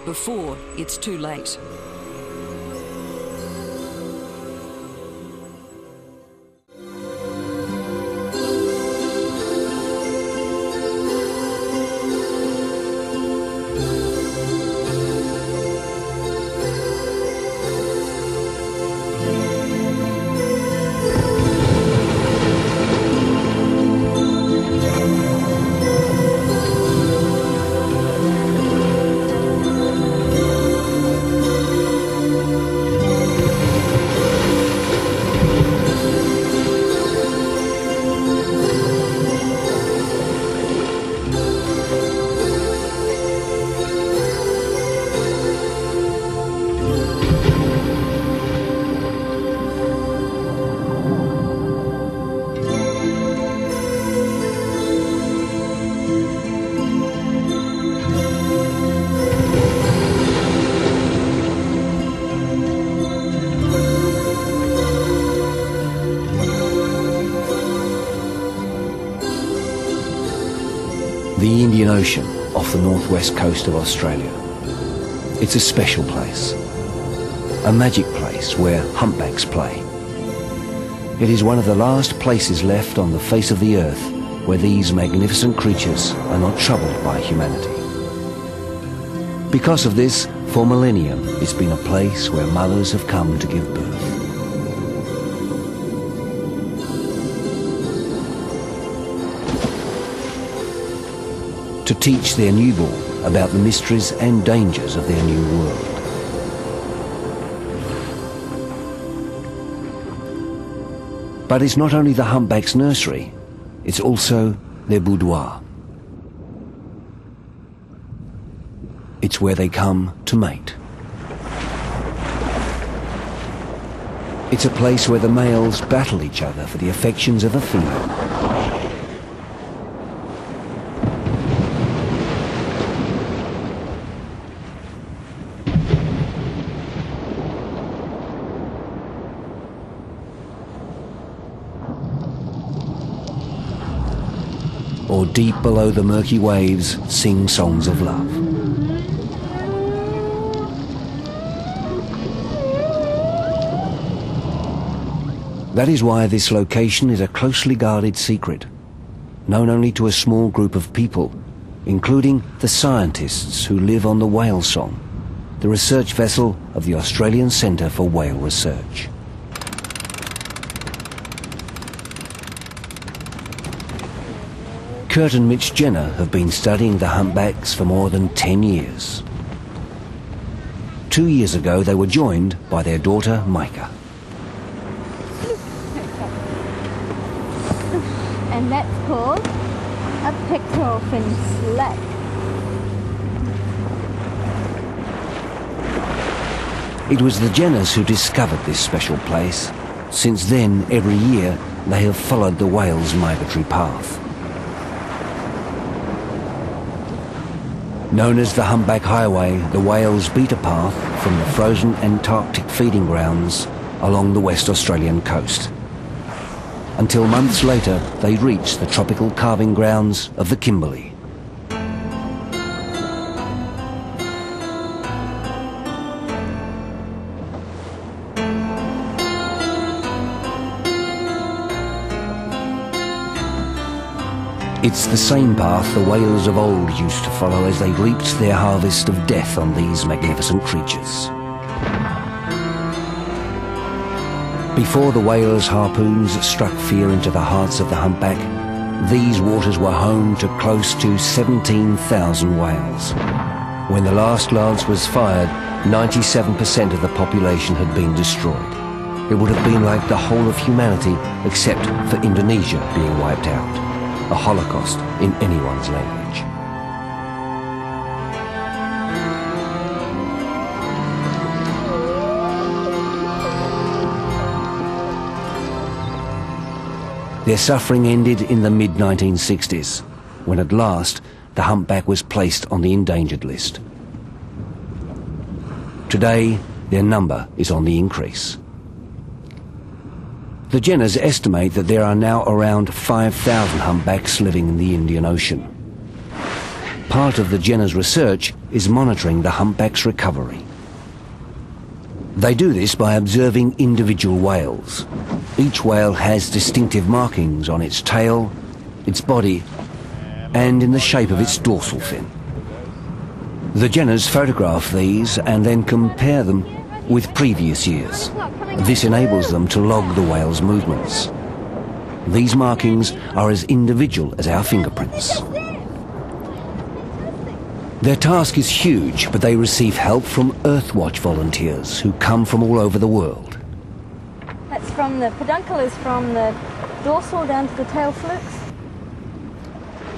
before it's too late. The Indian Ocean off the northwest coast of Australia. It's a special place, a magic place where humpbacks play. It is one of the last places left on the face of the earth where these magnificent creatures are not troubled by humanity. Because of this, for millennia, it's been a place where mothers have come to give birth. To teach their newborn about the mysteries and dangers of their new world. But it's not only the humpback's nursery, it's also their boudoir. It's where they come to mate. It's a place where the males battle each other for the affections of a female. Or deep below the murky waves sing songs of love. That is why this location is a closely guarded secret, known only to a small group of people, including the scientists who live on the Whale Song, the research vessel of the Australian Centre for Whale Research. Curt and Mitch have been studying the humpbacks for more than 10 years. 2 years ago they were joined by their daughter Micah. And that's called a pectoral fin sled. It was the Jenners who discovered this special place. Since then, every year, they have followed the whale's migratory path. Known as the Humpback Highway, the whales beat a path from the frozen Antarctic feeding grounds along the West Australian coast. Until months later, they reached the tropical calving grounds of the Kimberley. It's the same path the whalers of old used to follow as they reaped their harvest of death on these magnificent creatures. Before the whalers' harpoons struck fear into the hearts of the humpback, these waters were home to close to 17,000 whales. When the last lance was fired, 97% of the population had been destroyed. It would have been like the whole of humanity except for Indonesia being wiped out. A holocaust in anyone's language. Their suffering ended in the mid-1960s, when at last the humpback was placed on the endangered list. Today, their number is on the increase. The Jenners estimate that there are now around 5,000 humpbacks living in the Indian Ocean. Part of the Jenner's research is monitoring the humpback's recovery. They do this by observing individual whales. Each whale has distinctive markings on its tail, its body, and in the shape of its dorsal fin. The Jenners photograph these and then compare them with previous years. This enables them to log the whale's movements. These markings are as individual as our fingerprints. Their task is huge, but they receive help from Earthwatch volunteers who come from all over the world. That's from the peduncle is from the dorsal down to the tail flukes.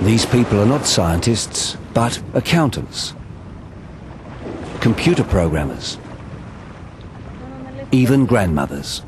These people are not scientists, but accountants, computer programmers, even grandmothers.